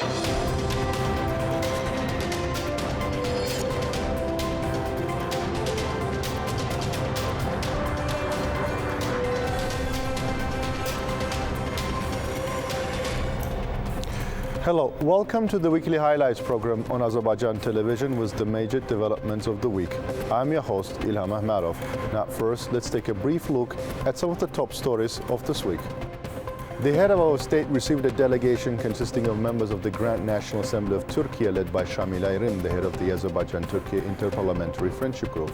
Hello, welcome to the weekly highlights program on Azərbaycan Television with the major developments of the week. I'm your host, İlham Məmmədov. Now first, let's take a brief look at some of the top stories of this week. The head of our state received a delegation consisting of members of the Grand National Assembly of Turkey led by Şamil Ayrim, the head of the Azərbaycan-Turkey Interparliamentary Friendship Group.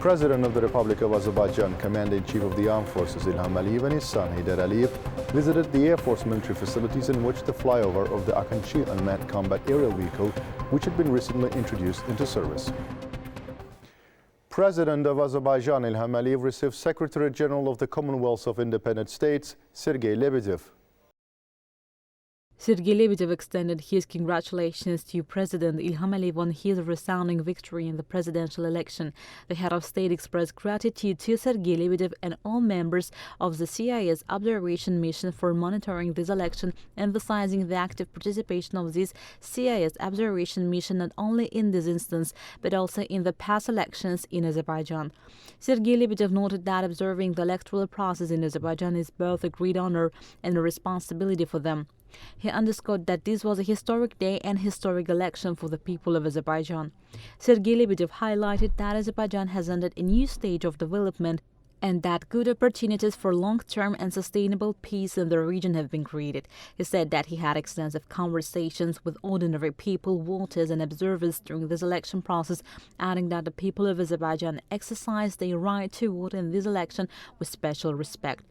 President of the Republic of Azerbaijan, Commander-in-Chief of the Armed Forces İlham and his son Heydər Əliyev visited the Air Force military facilities and watched the flyover of the Akıncı unmanned combat aerial vehicle, which had been recently introduced into service. President of Azerbaijan İlham Əliyev received Secretary General of the Commonwealth of Independent States, Sergey Lebedev. Sergey Lebedev extended his congratulations to President İlham Əliyev on his resounding victory in the presidential election. The head of state expressed gratitude to Sergey Lebedev and all members of the CIS observation mission for monitoring this election, emphasizing the active participation of this CIS observation mission not only in this instance, but also in the past elections in Azerbaijan. Sergey Lebedev noted that observing the electoral process in Azerbaijan is both a great honor and a responsibility for them. He underscored that this was a historic day and historic election for the people of Azerbaijan. Sergey Lebedev highlighted that Azerbaijan has entered a new stage of development and that good opportunities for long-term and sustainable peace in the region have been created. He said that he had extensive conversations with ordinary people, voters and observers during this election process, adding that the people of Azerbaijan exercised their right to vote in this election with special respect.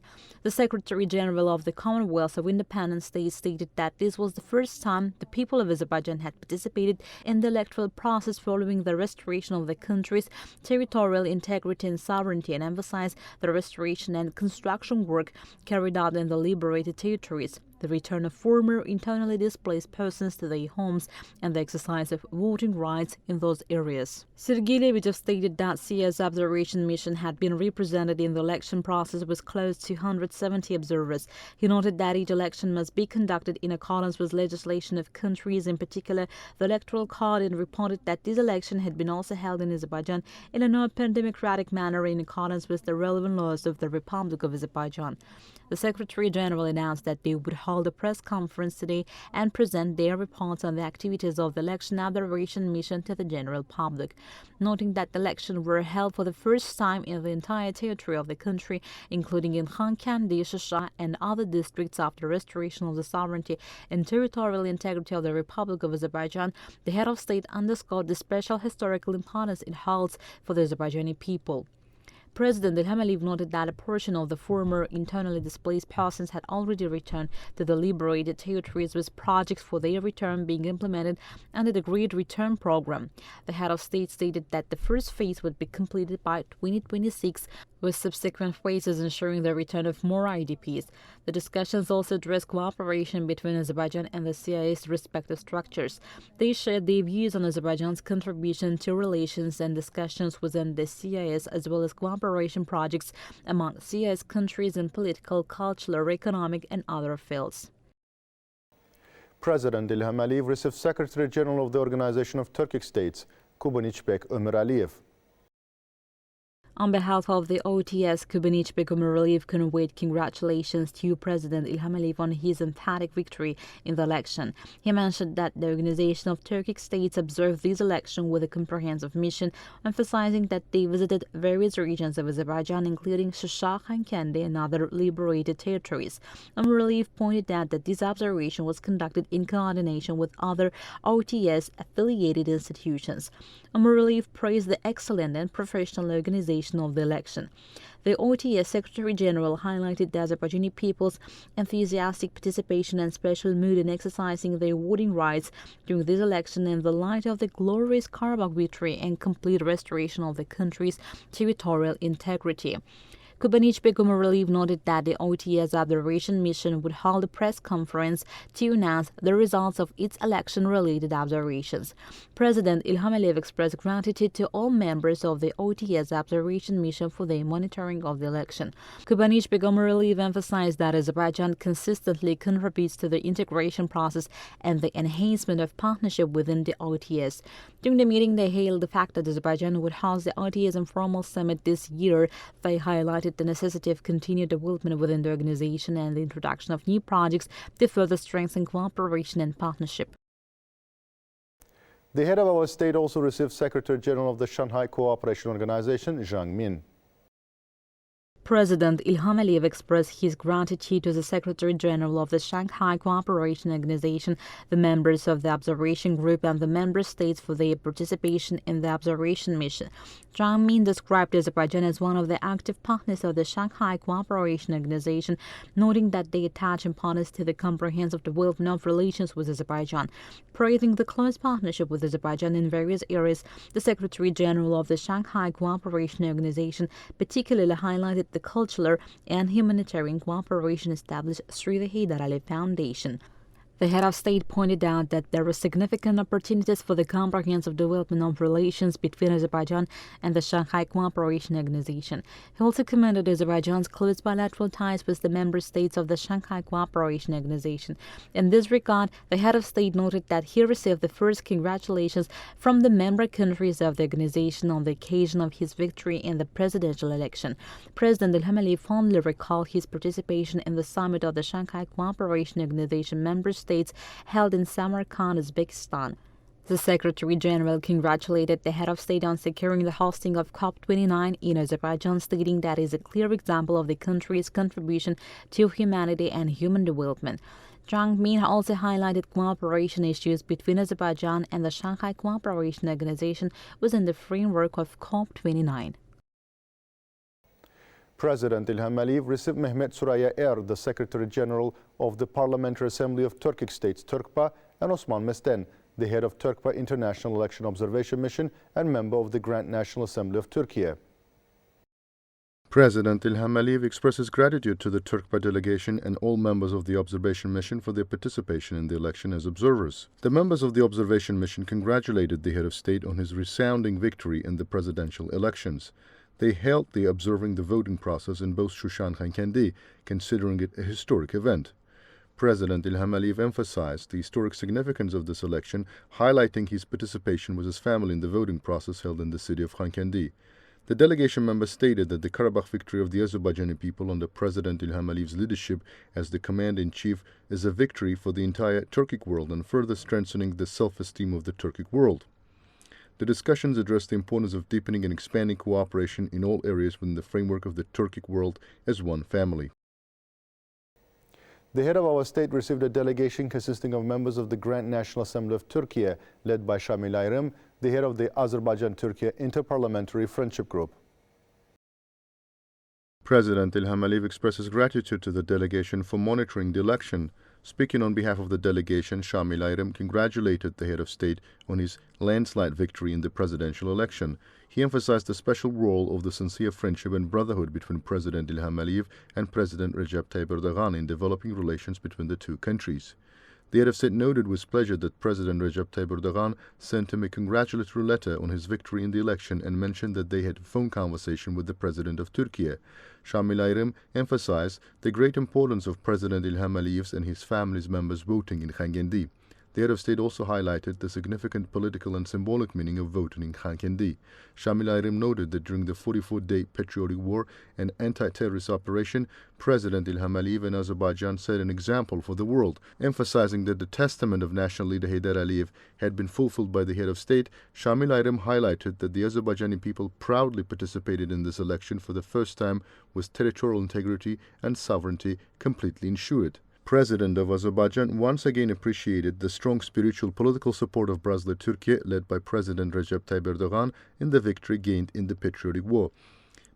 The Secretary General of the Commonwealth of Independent States stated that this was the first time the people of Azerbaijan had participated in the electoral process following the restoration of the country's territorial integrity and sovereignty, and emphasized the restoration and construction work carried out in the liberated territories, the return of former internally displaced persons to their homes, and the exercise of voting rights in those areas. Sergey Lebedev stated that CIS observation mission had been represented in the election process with close to 170 observers. He noted that each election must be conducted in accordance with legislation of countries, in particular the Electoral Code, and reported that this election had been also held in Azerbaijan in an open democratic manner in accordance with the relevant laws of the Republic of Azerbaijan. The Secretary General announced that they would hold a press conference today and present their reports on the activities of the election observation mission to the general public, noting that the elections were held for the first time in the entire territory of the country, including in Xankəndi, Şuşa, and other districts after restoration of the sovereignty and territorial integrity of the Republic of Azerbaijan. The head of state underscored the special historical importance it holds for the Azerbaijani people. President İlham Əliyev noted that a portion of the former internally displaced persons had already returned to the liberated territories, with projects for their return being implemented under the Great Return Program. The head of state stated that the first phase would be completed by 2026, with subsequent phases ensuring the return of more IDPs. The discussions also addressed cooperation between Azerbaijan and the CIS respective structures. They shared their views on Azerbaijan's contribution to relations and discussions within the CIS, as well as cooperation projects among CIS countries in political, cultural, economic and other fields. President İlham Əliyev received Secretary General of the Organization of Turkic States, Kubaniçbek Ömer Aliyev. On behalf of the OTS, Kubaniçbek Ömer Aliyev conveyed congratulations to President İlham Əliyev on his emphatic victory in the election. He mentioned that the Organization of Turkic States observed this election with a comprehensive mission, emphasizing that they visited various regions of Azerbaijan, including Şuşa, Xankəndi, and other liberated territories. Ömer Aliyev pointed out that this observation was conducted in coordination with other OTS-affiliated institutions. Ömer Aliyev praised the excellent and professional organization of the election. The OTS Secretary General highlighted the Azerbaijani people's enthusiastic participation and special mood in exercising their voting rights during this election in the light of the glorious Karabakh victory and complete restoration of the country's territorial integrity. Kubanich Begum noted that the OTS observation mission would hold a press conference to announce the results of its election-related observations. President Ilham Aliyev expressed gratitude to all members of the OTS observation mission for their monitoring of the election. Kubanich Begum emphasized that Azerbaijan consistently contributes to the integration process and the enhancement of partnership within the OTS. During the meeting, they hailed the fact that Azerbaijan would host the OTS informal summit this year. They highlighted the necessity of continued development within the organization and the introduction of new projects to further strengthen cooperation and partnership. The head of our state also received Secretary General of the Shanghai Cooperation Organization, Zhang Min. President Ilham Aliyev expressed his gratitude to the Secretary General of the Shanghai Cooperation Organization, the members of the observation group, and the member states for their participation in the observation mission. Zhang Min described Azerbaijan as one of the active partners of the Shanghai Cooperation Organization, noting that they attach importance to the comprehensive development of relations with Azerbaijan. Praising the close partnership with Azerbaijan in various areas, the Secretary General of the Shanghai Cooperation Organization particularly highlighted the cultural and humanitarian cooperation established through the Heydar Aliyev Foundation. The head of state pointed out that there are significant opportunities for the comprehensive development of relations between Azerbaijan and the Shanghai Cooperation Organization. He also commended Azerbaijan's close bilateral ties with the member states of the Shanghai Cooperation Organization. In this regard, the head of state noted that he received the first congratulations from the member countries of the organization on the occasion of his victory in the presidential election. President Ilham Aliyev fondly recalled his participation in the summit of the Shanghai Cooperation Organization member states held in Samarkand, Uzbekistan. The Secretary General congratulated the head of state on securing the hosting of COP29 in Azerbaijan, stating that is a clear example of the country's contribution to humanity and human development. Zhang Min also highlighted cooperation issues between Azerbaijan and the Shanghai Cooperation Organization within the framework of COP29. President Ilham Aliyev received Mehmet Suraya Er, the Secretary General of the Parliamentary Assembly of Turkic States, Turkpa, and Osman Mesten, the head of Turkpa International Election Observation Mission and member of the Grand National Assembly of Turkey. President Ilham Aliyev expresses gratitude to the Turkpa delegation and all members of the observation mission for their participation in the election as observers. The members of the observation mission congratulated the head of state on his resounding victory in the presidential elections. They hailed the observing the voting process in both Shushan and Khankendi, considering it a historic event. President Ilham Aliyev emphasized the historic significance of this election, highlighting his participation with his family in the voting process held in the city of Khankendi. The delegation member stated that the Karabakh victory of the Azerbaijani people under President Ilham Aliyev's leadership as the commander-in-chief is a victory for the entire Turkic world and further strengthening the self-esteem of the Turkic world. The discussions addressed the importance of deepening and expanding cooperation in all areas within the framework of the Turkic world as one family. The head of our state received a delegation consisting of members of the Grand National Assembly of Turkey, led by Shamil Ayrım, the head of the Azerbaycan-Turkey Interparliamentary Friendship Group. President Ilham Aliyev expresses gratitude to the delegation for monitoring the election. Speaking on behalf of the delegation, Shamil Ayrım congratulated the head of state on his landslide victory in the presidential election. He emphasized the special role of the sincere friendship and brotherhood between President Ilham Aliyev and President Recep Tayyip Erdogan in developing relations between the two countries. The head of state noted with pleasure that President Recep Tayyip Erdogan sent him a congratulatory letter on his victory in the election and mentioned that they had a phone conversation with the President of Turkey. Shamil Ayrım emphasized the great importance of President Ilham Aliyev's and his family's members voting in Khankendi. The head of state also highlighted the significant political and symbolic meaning of voting in Khankendi. Shamil Ayrım noted that during the 44-day patriotic war and anti-terrorist operation, President Ilham Aliyev and Azerbaijan set an example for the world, emphasizing that the testament of national leader Heydar Aliyev had been fulfilled by the head of state. Shamil Ayrım highlighted that the Azerbaijani people proudly participated in this election for the first time with territorial integrity and sovereignty completely ensured. President of Azerbaijan once again appreciated the strong spiritual political support of Brazil Turkey, led by President Recep Tayyip Erdogan, in the victory gained in the patriotic war.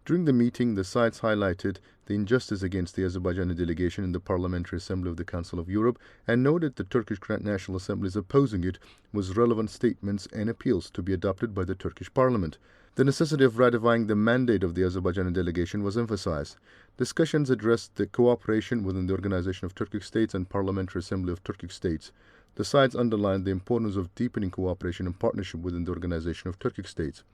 During the meeting, the sides highlighted the injustice against the Azerbaijani delegation in the Parliamentary Assembly of the Council of Europe and noted the Turkish Grand National Assembly's opposing it with relevant statements and appeals to be adopted by the Turkish Parliament. The necessity of ratifying the mandate of the Azerbaijani delegation was emphasized. Discussions addressed the cooperation within the Organization of Turkic States and Parliamentary Assembly of Turkic States. The sides underlined the importance of deepening cooperation and partnership within the Organization of Turkic States.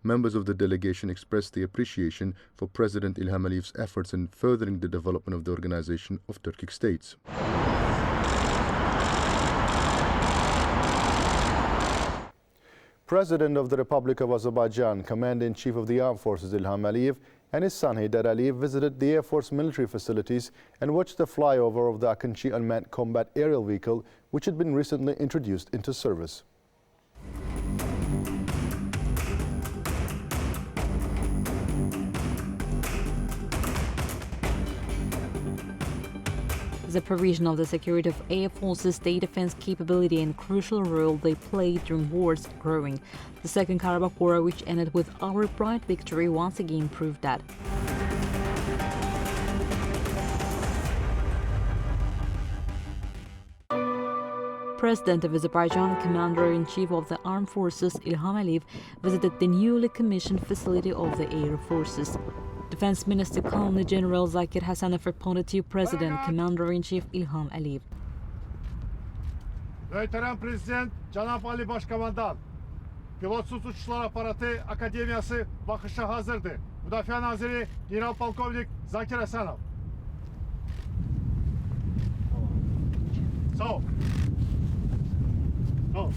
Members of the delegation expressed the appreciation for President İlham Aliyev's efforts in furthering the development of the Organization of Turkic States. President of the Republic of Azerbaijan, Commander-in-Chief of the Armed Forces İlham Aliyev, and his son Heydar Aliyev visited the Air Force military facilities and watched the flyover of the Akıncı unmanned combat aerial vehicle, which had been recently introduced into service. The provision of the security of air forces, state defense capability and crucial role they played during wars growing. The Second Karabakh War, which ended with our bright victory, once again proved that. President of Azerbaijan, Commander-in-Chief of the Armed Forces İlham Aliyev visited the newly commissioned facility of the Air Forces. Defense Minister Colonel General Zakir Hasanov reported to President, Commander-in-Chief İlham Aliyev. Muhterem Prezident Cenab Ali Başkomandan, Pilotsuz Uçuşlar Aparatı Akademiyası bakışa hazırdı. Müdafaa Naziri General Polkovnik Zakir Hasanov. Sağ ol. Sağ ol.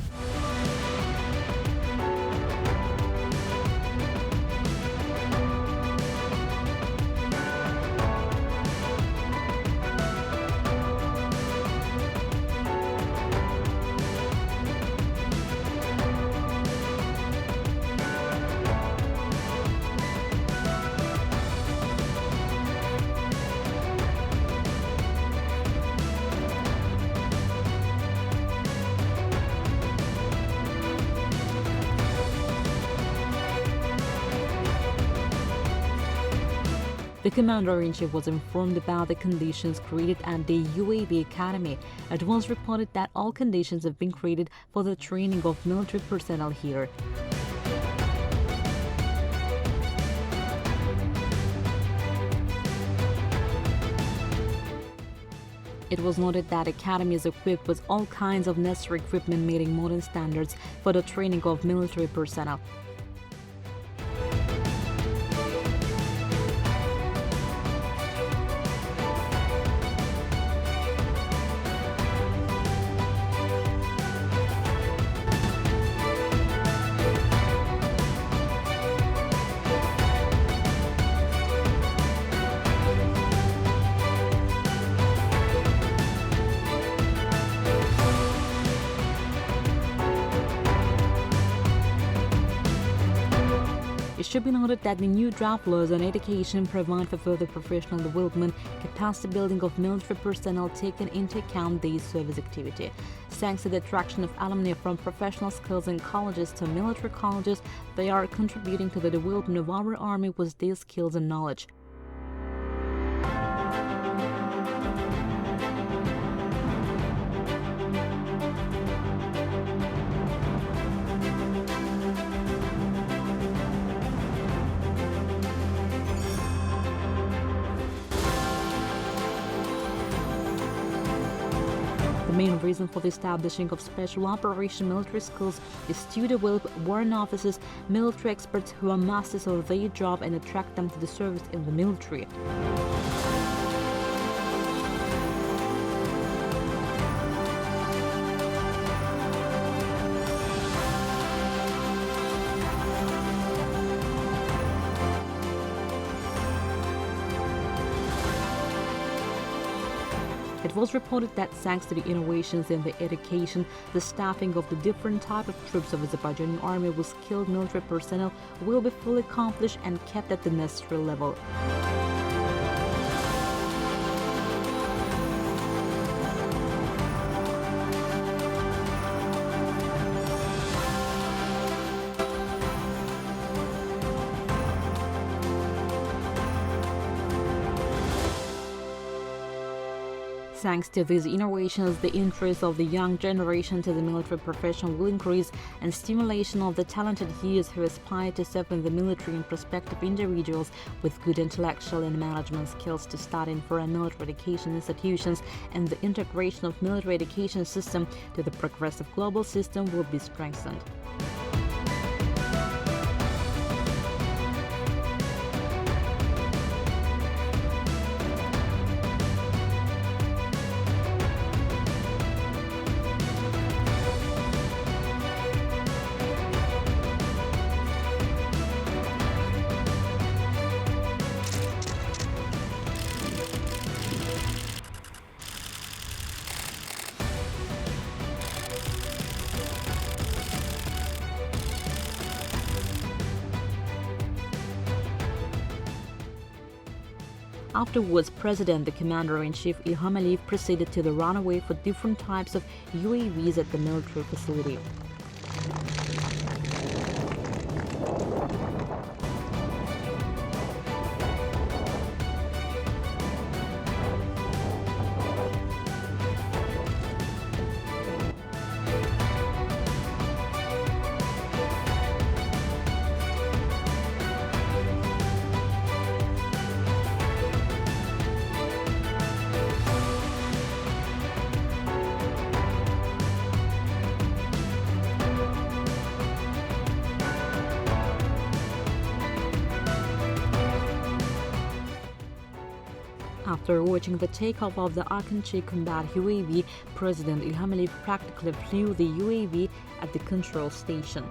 The Commander-in-Chief was informed about the conditions created at the UAV Academy. It was reported that all conditions have been created for the training of military personnel here. It was noted that the Academy is equipped with all kinds of necessary equipment meeting modern standards for the training of military personnel. It should be noted that the new draft laws on education provide for further professional development, capacity building of military personnel, taking into account their service activity. Thanks to the attraction of alumni from professional schools and colleges to military colleges, they are contributing to the development of our army with their skills and knowledge. The main reason for the establishing of special operation military schools is to develop warrant officers, military experts who are masters of their job and attract them to the service in the military. It was reported that thanks to the innovations in the education, the staffing of the different type of troops of the Azerbaijani army with skilled military personnel will be fully accomplished and kept at the necessary level. Thanks to these innovations, the interest of the young generation to the military profession will increase, and stimulation of the talented youth who aspire to serve in the military and prospective individuals with good intellectual and management skills to study in foreign military education institutions, and the integration of military education system to the progressive global system will be strengthened. Afterwards, President, the Commander-in-Chief Ilham proceeded to the runway for different types of UAVs at the military facility. After watching the takeoff of the Akinci combat UAV, President Ilham practically flew the UAV at the control station.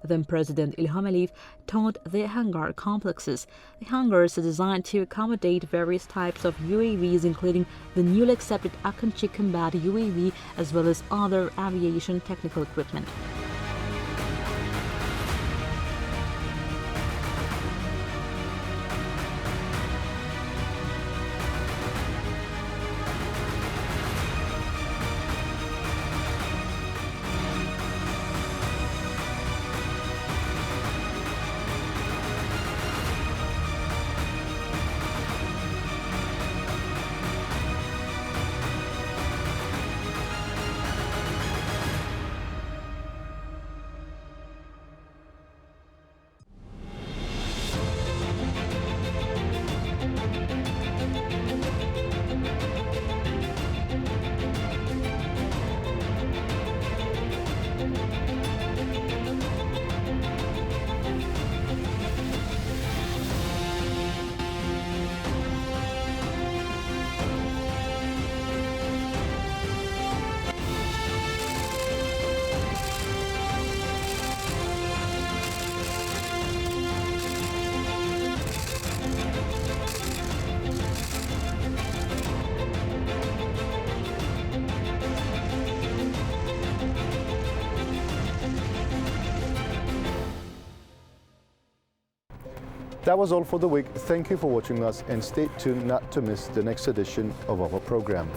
Then President Ilham toured the hangar complexes. The hangars are designed to accommodate various types of UAVs, including the newly accepted Akinci combat UAV, as well as other aviation technical equipment. That was all for the week. Thank you for watching us and stay tuned not to miss the next edition of our program.